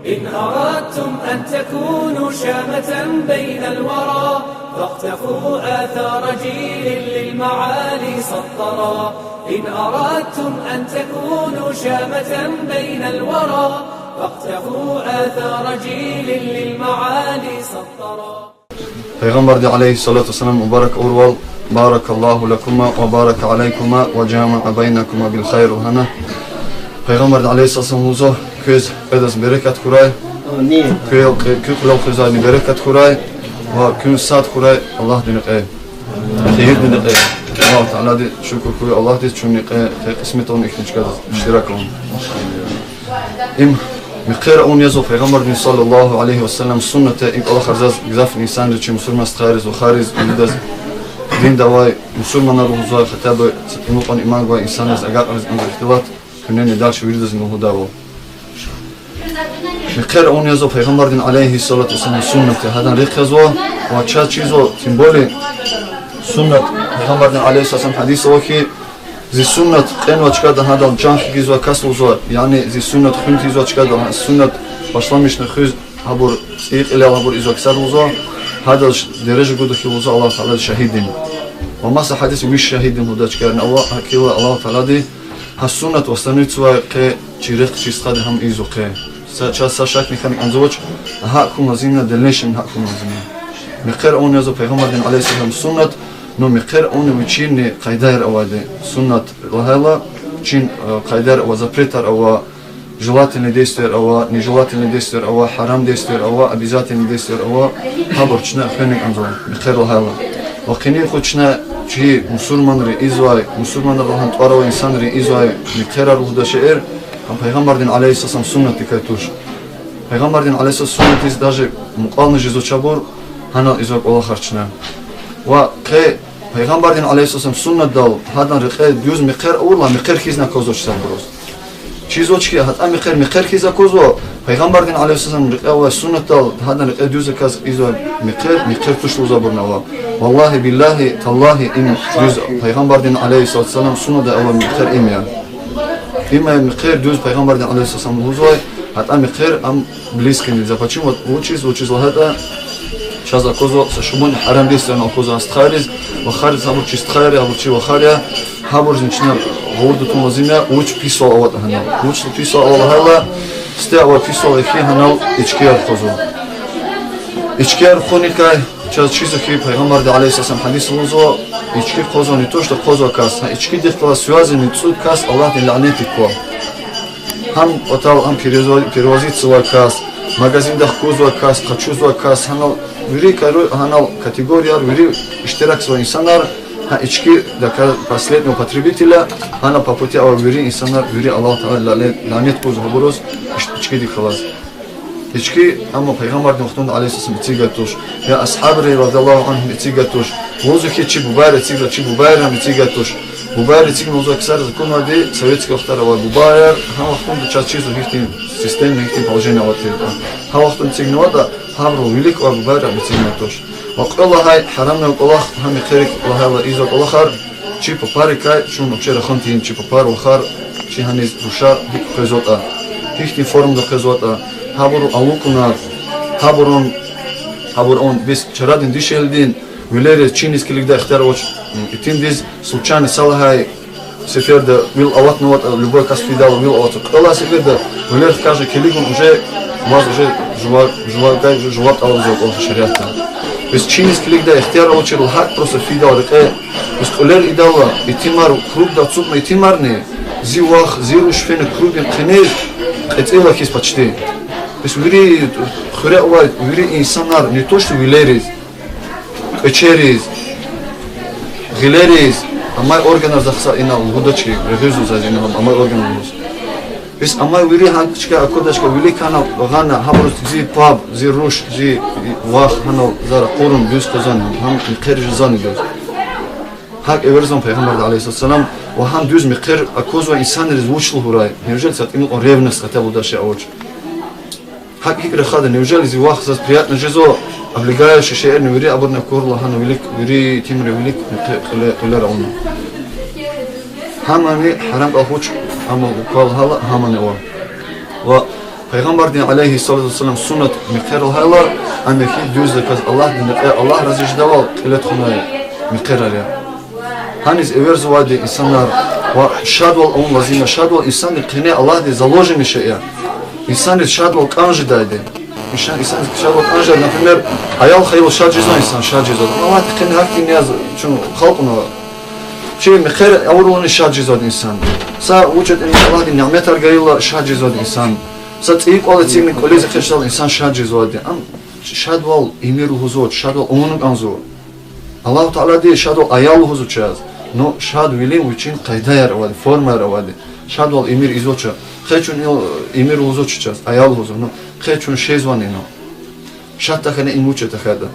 إن أردتم أن تكونوا شامة بين الورى فاقتفوا آثار جيل للمعالي سطرا. إن أردتم أن تكونوا شامة بين الورى فاقتفوا آثار جيل للمعالي سطرا. Peygamber aleyhissalatu vesselam mübarek urval barakallahu lekuma ve barak aleykuma ve cema'a beynekuma bil hayr ve hana. Peygamber aleyhissalatu vesselam köz edas bereket kuray. Amin. Kul khuzani bereket kuray ve kün saat kuray Allah dinik ay. Hayır dinik ay. Allah Teala di şükür kuray Allah di çünkü kısmet onun ikinci kadar iştirak olun. مقير أون يزو پیغمبر صلى الله عليه وسلم سنة إنك الله خرزاز جزاف الإنسان لشي مسلمان استخارز وخارز ولدز دين دواي مسلمان روزا خطاب ستنوطن إيمان قوي إنسان از أقاق رز أنظر اختلاط كنين يدالش ولدز نوه داو مقير أون يزو پیغمبر عليه الصلاة والسلام سنة هذا ريق يزو وچا چيزو سيمبولي سنة پیغمبر عليه الصلاة والسلام حديث وكي زي سنة قن وچكادا هذا الجانخ جزوا كسل زوا يعني زي سنة خنت جزوا چكادا سنة başlamış nخوز habur إيق إلى habur إزوا كسر زوا هذا درجة قد خلوزا الله تعالى شهيدين وما سحدث مش شهيدين هذا چكارن الله كيوا الله تعالى دي هالسنة وستنوي سوا كي چيرق چيسقاد هم إزوا كي سا شاك نخم أنزوج هاكم نزينا دلنشن هاكم نزينا مقر أون يزو پیغمبر عليه السلام سنة نو مقر أون وچين قيدار أواده سنة لهلا چين قيدار أو запретар أو желательный действия أو нежелательный действия أو حرام действия أو обязательный действия أو хабарчна хенек анзо مقر لهلا وقنين خودчна چي مسلمان ري إزواي مسلمان رهان طارو إنسان ري إزواي مقر روح شعر هم پیغمبر عليه السلام سنة كاتوش پیغمبر عليه السلام سنة إز даже مقالن جزو چابور هنا إزواك الله خرچنا و که پیغمبر علیه سنت دال هادن رقه دیوز مقر اولا مقر خیز نکوزو چسان بروز چیزو چی حتی مقر خیز کوزو پیغمبر علیه رقه و سنت دال هادن رقه دیوز کاز ایزو مقر توش روزا برنوا والله بالله تالله این دیوز پیغمبر علیه السلام سنت دال مقر ایمیان مقر دیوز پیغمبر علیه السلام روزای حتی مقر ام близкий започему вот чиз هذا شازا كوزو سشمون حرام ديستان كوزو استخارز وخارج هابور چستخاري هابور چي وخاريا هابور زنچنا غورد تومازينا وچ بيسو اوت هنا وچ بيسو اول هلا ستا و بيسو اخي هنا اتشكير كوزو اتشكير خونيكاي چاز چيزو كي پیغمبر عليه السلام حديث وزو اتشكير كوزو ني توش كوزو كاس اتشكي دخلا سوازي ني تصود كاس الله لعنتي كو هم отал هم перевозить كاس магазин да козу кас качузу кас ханал вири кару ханал категория вири иштирак со инсанар ха ички да последнего потребителя хана по пути ав вири инсанар вири Аллах таала ланет козу бурус ички ди халас ички ама пайгамбар нухтун алейхиссалам тигатуш я асхабри радаллаху анхум тигатуш возу ки чи бубайра тигатуш бубайра тиг мозу аксар закон води советского второго бубайр ха вахтун час чизу хихтин систем хихтин положение вот ха вахтун тигнвада хабру велик ва бубайра тигнатуш وقال هاي حرمنا الله هم خيرك وهذا إذا الله خير شيء بباري كاي شو نبشر خنتين شيء ببار وخير شيء هنيز روشا هيك خزوتا هيك فورم ده خزوتا هابرو ألوكنا هابرون بس شرادين ديشيلدين ولير تشينيس كليك ده اختار وش اتين ديز سوتشان سال هاي سفير ده ويل أوت نوت любой кас фидал ويل أوت الله سفير ده ولير كاجي كليكم уже واز уже жуат алзок ол шариатта بس چینیز کلیک ده اختیار اوچه رو حق پروسه فیده آرقه بس قلر ایدالا ایتیمار کروب دا چوب ایتیمار نه زی واخ زی روش فین کروبیم خنیر اتیلا کیس پچتی بس ویری خوره اوای ویری انسانار نیتوشت ویلریز اچریز غیلریز امای ارگانر زخصا اینا لغوداچی رغیزو زاز اینا امای ارگانر زاز بس امای ویری هنگچکا اکوداشکا ویلی کانال غانا همروز زی پاب زی روش زی واخ هنو زار قرون بیوز کزان هم مقرج زانی بیوز هاك اورزون پیغمبر علیه السلام و هم دوز مقر اکوزو انسان ریز وچل هورای неужели сат ему ревность хотя бы даже اوج هاك игры хада неужели зі واخ зас приятно жизо облегающий шеер невери абурна курла хана велик вери тимре велик قلر он همانی حرام اخوچ اما قال هلا همانی و Peygamber aleyhissalatu vesselam sünnet mikher haylar ameki düzde kaz Allah razı jdaval ilet khunay mikher ya. Hanis evers vadi insanlar ve şadval on lazima şadval insan qine Allah de заложено şey. İnsan şadval kanjı daydı. İnsan şadval kanjı например ayal khayl şadjizan insan şadjizan. Allah qine hakki niyaz şunu halkına şey mikher avrulan şadjizan insan. Sa uçet Allah de nimet argayla şadjizan insan. Satayık ola teknik oleze kışal insan şadjizan. Am şadval emiru huzur şadval onun anzu. Allah Teala de şadval ayal huzur çaz. No şad vilim için kayda yer var, forma var. Şad ol emir izoça. Xeçun emir uzoçacağız. Ayal huzur no. Xeçun şezvani no. Şad takane imuça takada.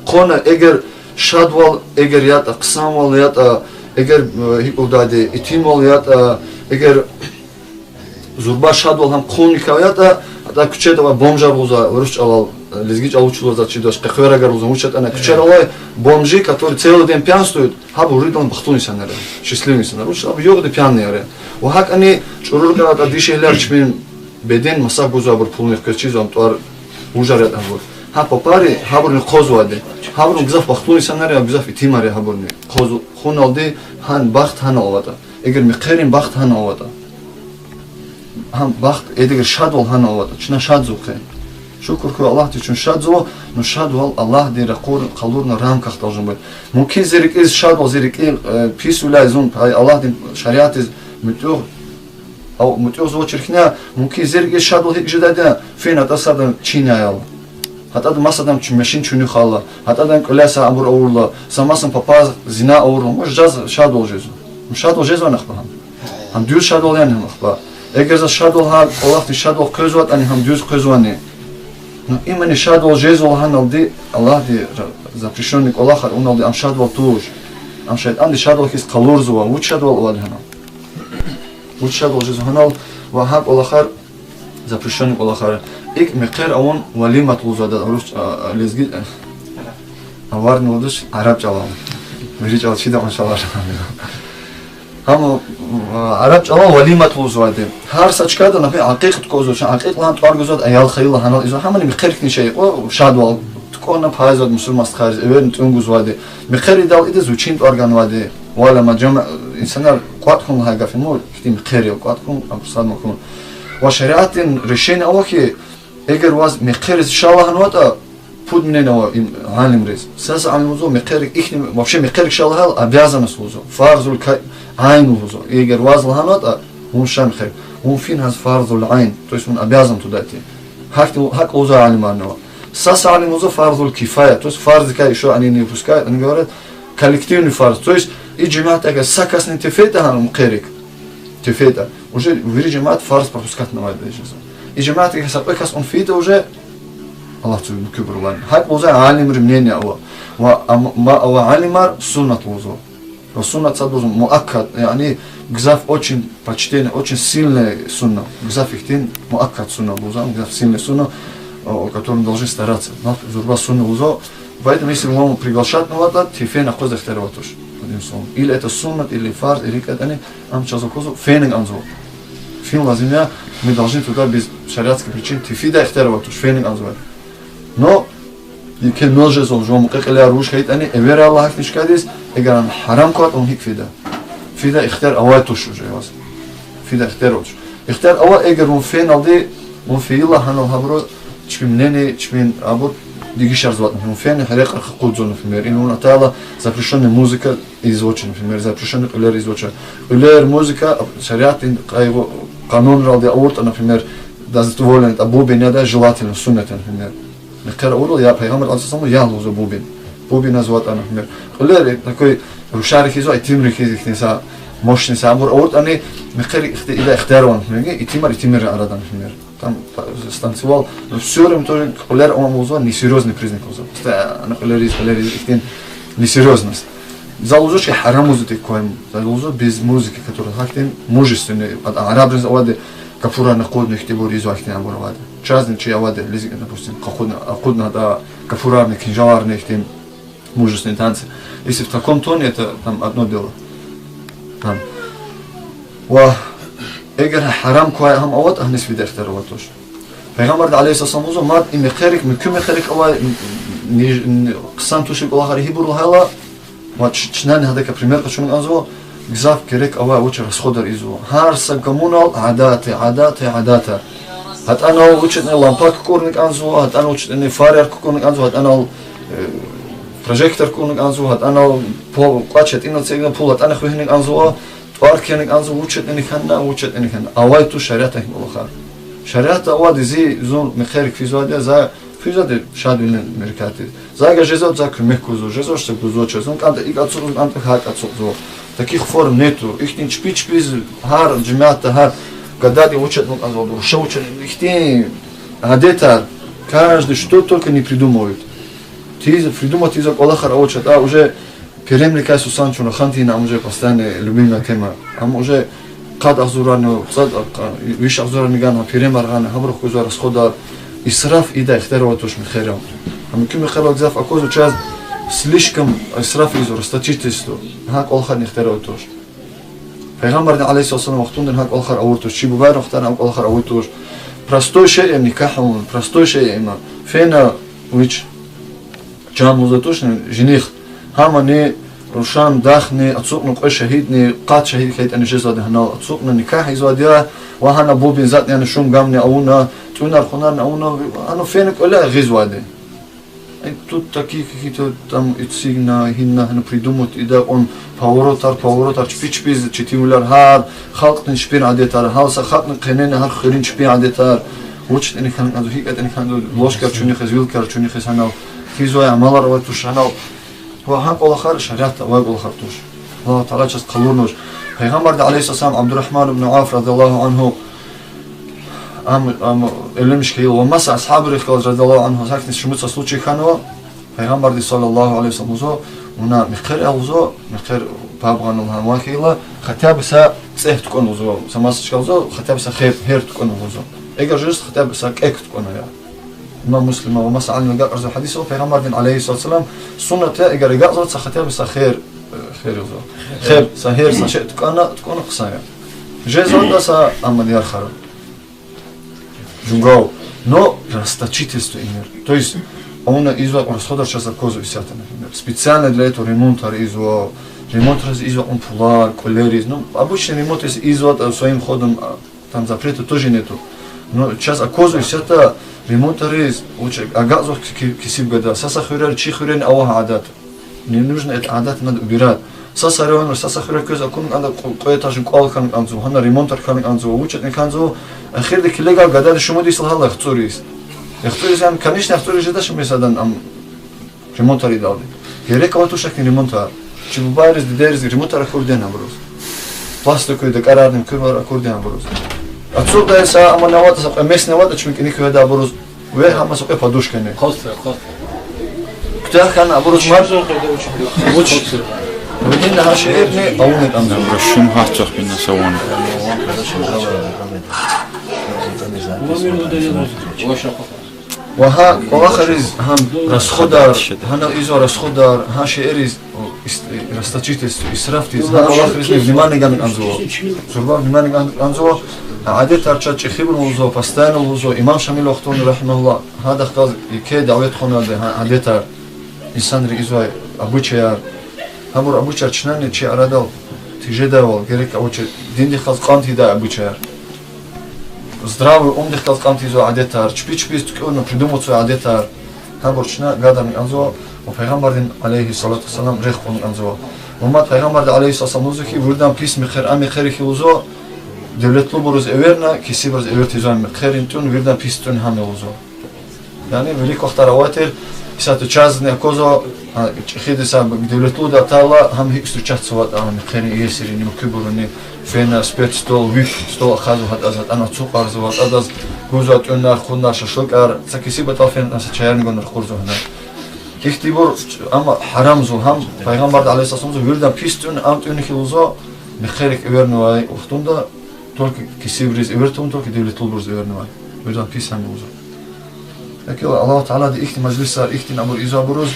Kona eğer şad ol eğer yata qısam ol yata eğer hipodade itim ol yata eğer zurba şad ol ham konika yata da küçede var bomjar uza Rusça alal лезгич аучило за чидаш кахвера гаруза учат она кучералай бомжи которые целый день пьянствуют хабу ридон бахтуни санаре счастливыми санаре уч абу йогды пьяные ва хак они чурургана да дишелер чмин беден масак гузабур пулных качизам туар ужарят абур ха попари хабурни қозвади хабурни гзаф бахтуни санаре гзаф итимаре хабурни қозу хуналди хан бахт хан алвада эгер миқерин бахт хан алвада хан бахт эдегер шадвол хан алвада чина шадзуқе Шукр ку Аллах тичун шадзо, но шадвал Аллах де қалур на рамках должен быть. Мукин зерик из шадвал зерик писуля изун Аллах де шариат из мутюр зо черхня мукин зерик из шадвал хик жидада фен атасадан чиняял. Хатад масадам чмешин чуни хала, хатадам колеса абур аурла, самасан папаз зина аурла. Мож жаз шадвал жезу. Шадвал жезу нахбахам. Хам дюз шадвал ян нахба. Эгер за шадвал ха Аллах де шадвал көзват ани хам дюз көзвани. Но именно шадвал жезул ханалди Аллах ди запрещенник Аллаха уналди ам шадвал туж ам шайтан ди шадвал хис қалурзуа уч шадвал вали ханал уч шадвал жезул ханал ва хак Аллахар запрещенник Аллахар ик миқер авон валимат лузада руш лезги аварни лудуш араб чалам мижи чал чида машалlah Ham Arab çala valimat luzvadi. Her saçkada nafi aqiqat kozoşan aqiq lan tuar gözad ayal khayla hanal izo hamani miqirkni şey o şadval tukona payzad musulmas khariz evin tunguzvadi. Miqiri dal ide zuçin organ vadi. Wala majma insanlar qatkhun hagafin mol kiti miqiri qatkhun absad makun. Wa shariatin risheni awaki eğer vaz miqiri inşallah hanwata пуд мне на алим рез. Сас алимузо мекерик ихни вообще мекерик шалхал обязанность лузо. Фарзул айн лузо. Егер вазл ханат он шан хер. Он фин хаз фарзул айн. То есть он обязан туда идти. Хак лузо алиманова. Сас алимузо фарзул кифая. То есть фарзика еще они не пускают. Они говорят коллективный фарз. То есть и джимат ага сакасный тефета хан мекерик. Тефета. Уже в джимат фарз пропускать на вайд. И джимат ага сапекас он фита уже Allah Subhanahu kübrülan. Hak oza alim rimnenya o алимар суннат лузо. Но суннат садузу муаккад, yani гзаф очень почтенный, очень сильный сунна. Гзаф ихтин муаккад сунна лузо, гзаф сильный сунна, о котором должны стараться. Но зурба сунна лузо. Поэтому если мы можем приглашать на вата, тифена коза хтерватуш. Или это суннат, или фарз, или это не, ам чазу козу фенинг анзу. Фин лазимя, мы должны туда без шариатских причин тифида хтерватуш, фенинг анзу. Но يمكن نوجز وجوم قلة روش كيت أني أبير الله هك نشكاديس إجران حرام كات أم هيك فيدا اختار أواتوش وجواز فيدا اختاروش اختار أوا إجرون فين أودي من في الله هنو هبرو تشبين مني تشبين أبو ديجي شرزوات من فين حريق قودزون في مير إنه نتالا запрещенная музыка изучена في مير запрещенная قلة изучена قلة музыка شريعة قانون رالدي أورت أنا في مير дозволен أبو بنيادا желательно سنة في مير Мекер урол я пайгамбар алейхиссалам я лузо бубин. Бубин назват ана, например. Лер такой рушарих изо айтимрих изихнеса мощный сабур орт ани мекер ида ихтарван, итимар арадан, например. Там станцевал, но всё время тоже лер он лузо несерьезный признак лузо. Ана лер ихтин несерьезность. Залузошки харам музыки коим, залузо без музыки, которая хактин мужественный. Арабы заводы кафура на кодных тибори изохтин абуравады. Частный чей авады, допустим, кахудна да кафурарный, кинжаларный тем мужественные танцы. Если в таком тоне, это там одно дело. Там. Ва эгер харам куай хам ават ахнес видер второго тоже. Пайғамбар алейхиссалам узо мат и мехерик мекумехерик ава қсан тушик олахари хибур лахала мат чнани хадака пример қачун азо гзав керек ава уча расходар изо ҳар саб коммунал адата хат анал учит не лампак корник анзо хат анал учит не фарер корник анзо хат анал прожектор корник анзо хат анал по қачет инал цегна пул хат анал хвихник анзо твар керник анзо учит не ханна авай ту шариата олахар шариата ава дизи зон мехерик физуаде за физуаде шадвилен меркати зага жезот за кумекузо жезот што гузоче зон канта и ацур канта хак ацур таких форм нету их не чпич-чпиз хар джмята хар гадади учат ну азо что учат их те адета каждый что только не придумывает ты придумать из Аллаха учат уже перемли кайсу санчуна хантина уже постоянно любимая тема уже قد أزورنا صدق ويش أزورنا جانا بيرمر جانا همرخ كوزار سخدا إسراف إذا اختاروا توش من خيرهم هم كم خير وجزاف أكوزو تشاز سليش كم إسراف يزور استشيتستو هاك آخر نختاروا توش پیغمبر عليه الصلاة والسلام وقتون هاك آخر أورتوش شيء ببار اختارنا هاك آخر أورتوش простой شيء نكاحهم простой شيء إما فينا ويش جام وزتوشنا جنيخ هم روشان داخني أتسوقنا قوي شهيدني قات شهيد كيت أنا جزء هنا أتسوقنا نكاح يزوديا وهنا بوبين ذاتني أنا شوم قامني أونا تونا الخنان أونا أنا فينك ولا غزوادي تو تاكي كي تو تام اتسيغنا هنا بريدوموت إذا أم باوروتار شبيش بيز تشتيمولار هار خلقنا شبين عديتار هالسا خلقنا قنينا هار خيرين شبين عديتار وش إني كان عندو هيك إني كان عندو لوشكر شوني خز ويلكر شوني خز هنا خيزويا عمالر وتوش هنا وهاك والآخر شريعة واق والآخر توش الله تعالى جس قلورنوش پیغمبر عليه السلام عبد الرحمن بن عوف رضي الله عنه اللي مش كيل ومسا أصحاب رفقة رضي الله عنه ساكن شموت случай خانوا پیغمبر صلى الله عليه وسلم وزو ونا مخير وزو مخير بابغان الله واكيلا خطاب سا صح تكون وزو سماس شكوزو خطاب سا خير تكون وزو اگر جست خطاب سا كيك تكون يا ما مسلم ومسا عن قرز الحديث پیغمبر عليه الصلاة والسلام سنة اگر قرز خطاب سا خير وزو خير سهير سشيء تكون قصايا جزء ده سا عملية خراب جونغاو но расточительство имер. То есть он извел расходов сейчас за козу и сята, например. Специально для этого ремонтар извел он пулар, колерис. Ну, обычный ремонт если извел своим ходом, там запрета тоже нету. Но сейчас козу и сята ремонтар из учек, газов кисиб года. Саса хурер, чихурен ауха адат. Не нужно это адат надо убирать. Саса район, саса хурер көз акун надо коэтажин куалкан анзу, хана ремонтар кан анзу, учет не канзу. أخير ذيك اللي قال قداد شو مودي يصل هلا اختوريس يعني كانيش نختوري جدا شو مثلا أم ريمونتر يدالي يريك أول توشك ريمونتر شو ببارز ديرز ريمونتر أكوردينا بروز بلاستيك يدك قرارن كبر أكوردينا بروز أتصور ده سا أما نواد سا مس نواد شو ممكن يكون هذا بروز وين هم سوق فدوش كنه خاصة كتير كان بروز مار وش ودين هاشيرني أو نتأمل رشوم هاتش بينا سوون وها وآخرز هم رسخدار هنا إيزو رسخدار ها شئرز رستجيتس إسرافتس ها وآخرز نفنماني قامن أنزوه زربار نفنماني قامن أنزوه عادة ترچات خبر وزو پستان وزو إمام شامل وقتون رحمه الله هذا خلاص كي دعوت خونه عادة تر إنسان رئيزو أبو چيار همور أبو چيار چناني چي أرادل تيجي داول گرك أبو چيار دين دي خلاص قانتي دا أبو چيار здравый ум дихтал канти зо адетар чпи стукона придумал свой адетар таборчна гадами анзо о пайгамбардин алейхи салату салам рехкон анзо умат пайгамбарда алейхи салам узухи вурдан пис михер ами херихи узо девлетлу буруз эверна кисибраз эверти зо михерин тун вурдан пис тун хаме узо яни велик вахтараватер исату чазне козо хидиса девлетлу да тала хам хикстручат суват ами херин есирин мукибурни فين سبيت ستول ويك ستول خازو هاد أزات أنا تسوق أرزو هاد أدز جوزات أنا خدنا ششلك أر سكسي بتعرفين ناس تشايرن قلنا خورزو هنا كيختبر أما حرام زو هم پیغمبر عليه الصلاة والسلام ويردا بيستون أم توني خلوزا بخيرك إبرنواي وقتون دا تولك كسيبريز إبرتون تولك دولة طلبرز إبرنواي ويردا بيس هم وزا لكن الله تعالى دي إختي مجلس صار إختي نأمر إيزا بروز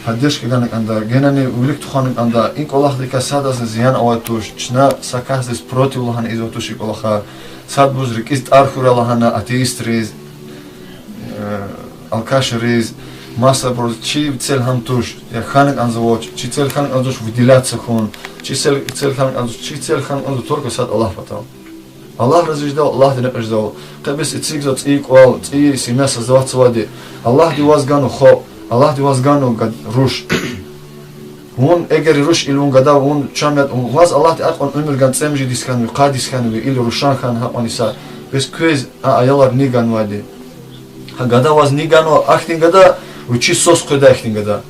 هديش كأنك عند جناني ولك تخانك عند إنك الله ذيك ساد از زيان أواتوش شنا سكاس دس بروتي الله هن إذا توشيك الله خار ساد بوزرك إست آخر الله هن أتيستريز алкаш риз, масса бор чи цель хамтуш, я ханек анзавоч, чи цель ханек анзуш выделяться хон, чи цель ханек анзуш, чи цель ханек анзуш только сад Аллах потал. Аллах разждал, Аллах не разждал. Кабис ицигзот иквал, и семья создаваться воде. Аллах ди вас гану хо, Аллах ди вас гану руш. Он эгер руш или он гада, он чамят, вас Аллах ди акон умер ган цемжи дискану, кадискану или рушан хан хапаниса. Без квез аялар ниган воде. Гада вас нигану, ахтин гада, учи сос кода ахтин гада.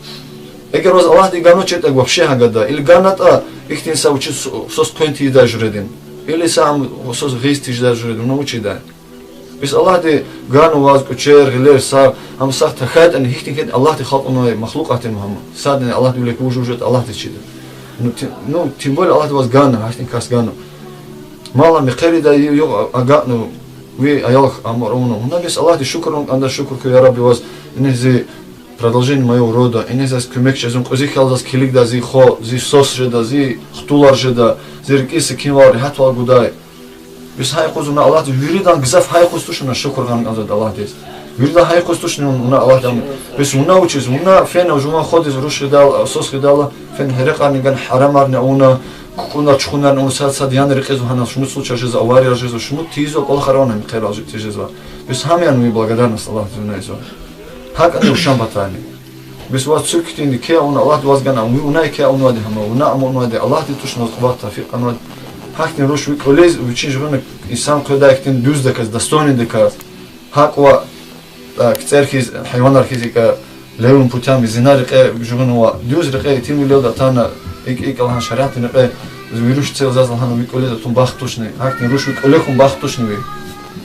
Эгер вас Аллах ди гану чет эг вообще гада, или ганата ихтин са учи сос коинти да жредин. Или сам сос гейсти да жредин, но учи да. Bis Allah die Ganu was kucher geler sa am sagt hat an hichtig het Allah die khalq no makhluqat Muhammad sad Allah die lek wujud Allah die chid no timbol Allah was Ganu hastin kas Ganu mala miqari da yo aganu we ayalh amruno no bis Allah die shukr anda shukr ya Rabbi was inzi продолжение моего рода инзи көмек жазым qozi khalzas kilik da zi kho zi sos jeda zi khtular jeda zirkis kinwar hatwa guday Bis hayquzuna Allah yuridan gizaf hayqustuşuna şükürgan azad Allah des. Yurida hayqustuşuna una Allah dam. Bis una uçiz una fena juma khodiz rushidal sos khidala fen herqanigan haramarna una kuna çxunan un sad yan riqizu hana şunu случае авария жизу şunu tizo kol kharona mi khayra tijezva. Bis hamyan mi благодарность Allah zunayzo. Hak anu şambatani. Bis was züktin ke una Allah vazgana una ke una de hama una amuna de Allah di tushna qvat tafiq anu Хактин руш виколез учи жрона инсан кодактин düz dekaz достойный dekaz hakwa кцерхиз хайванар хизика левун путями зинарqe жрона düz rqe тим лёда тана ik алхан шаратин rqe вируш цел зазлхан виколез тун бахтушни хактин руш виколехун бахтушни ви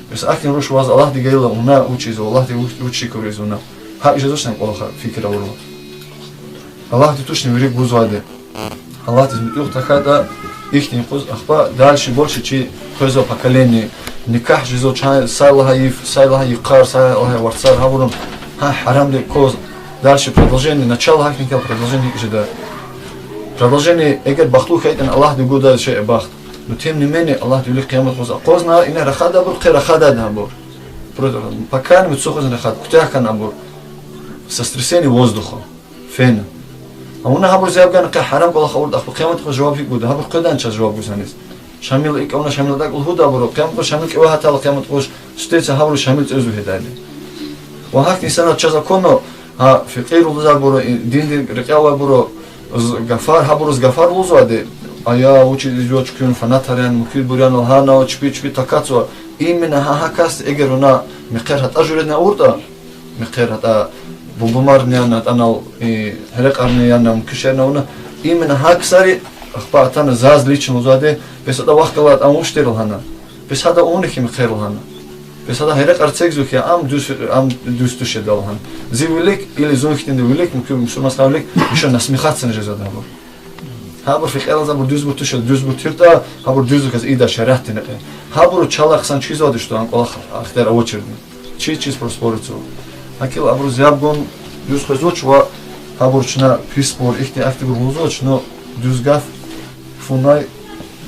бис хактин руш ваз Аллах дигайла уна учиз Аллах ди учи корез уна хак жезошн қолха фикра уро Аллах ди тушни вирик бузваде Аллах ди юх такада ихний хуз ахба дальше больше чи хозо поколение никах жизо чай сайлаха иқар сайлаха варцар хавурум харам де коз дальше продолжение начало хакникел продолжение жеда продолжение эгер бахту хайтан Аллах ди гуда шей бахт но тем не менее Аллах ди қиямат хуз қозна ина рахада бур қирахада дабур пока не цохоз рахад кутяхан абур сотрясение воздуха фен Она хабур заявган ка харам кола хавур дах қиямат хо жавоб фик буде хабур қодан ча жавоб гусанис шамил ик она шамил дак худа бур қиямат шамил ки ва хатал қиямат хош штеца хабур шамил цезу хедали ва хак инсана ча законно ха фикир узар бур дин рикава бур гафар хабур гафар узаде ая учи жоч кун фанатарян мукил бурян хана чпи такацо именно ха кас эгерона миқар хат ажурна урда миқар хат бубумарняна анал herqarniana mkishernauna именно хаксари ахпатана заз лично узаде бесада вахталат ам уштерлхана бесада унихим херлхана бесада herqarцегзухи ам дустушедалхан зивилик или зунхтин дивилик муким мусулманскавлик еще насмехатсен жезадабур хабур фиқел забур дузбутушел дузбутирта хабур дузуказ ида шарахтин хабур чалахсан чизоди что ан қолах ахтер очерди чиз проспорицу Акил абру зябгон düz xözоч ва хабурчна писпор ихти активур хузоч но düzgaf фунай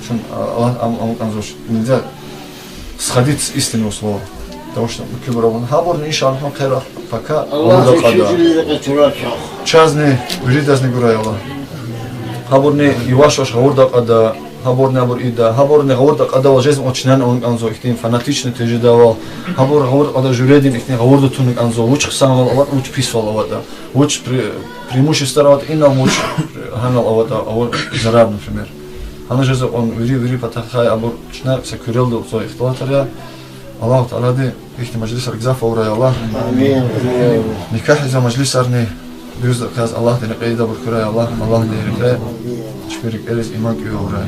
шун ам канзош нельзя сходить с истинного слова потому что киброван хабур иншаллах хайра пока Allah чазне виридазне гурайла хабурне ивашош хавурда ада хабурне абур ида хабурне хавурда ада важез очнан он канзо ихтин фанатичный тежедавал хабур хавур ада журедин ихтин хавурда тунник анзо уч хсамал ават уч писвал авата уч преимущество ават инал уч ханал авата авор зараб например ана жез он вири патахай абур чна секурелдо со ихтилатаря Аллах таала ди ихти маҷлис аргзаф аврай Аллах амин никах за маҷлис арни Düz kaz Allah dini qeyda burkuray Allah dini qey. Şükürük eliz iman ki avray.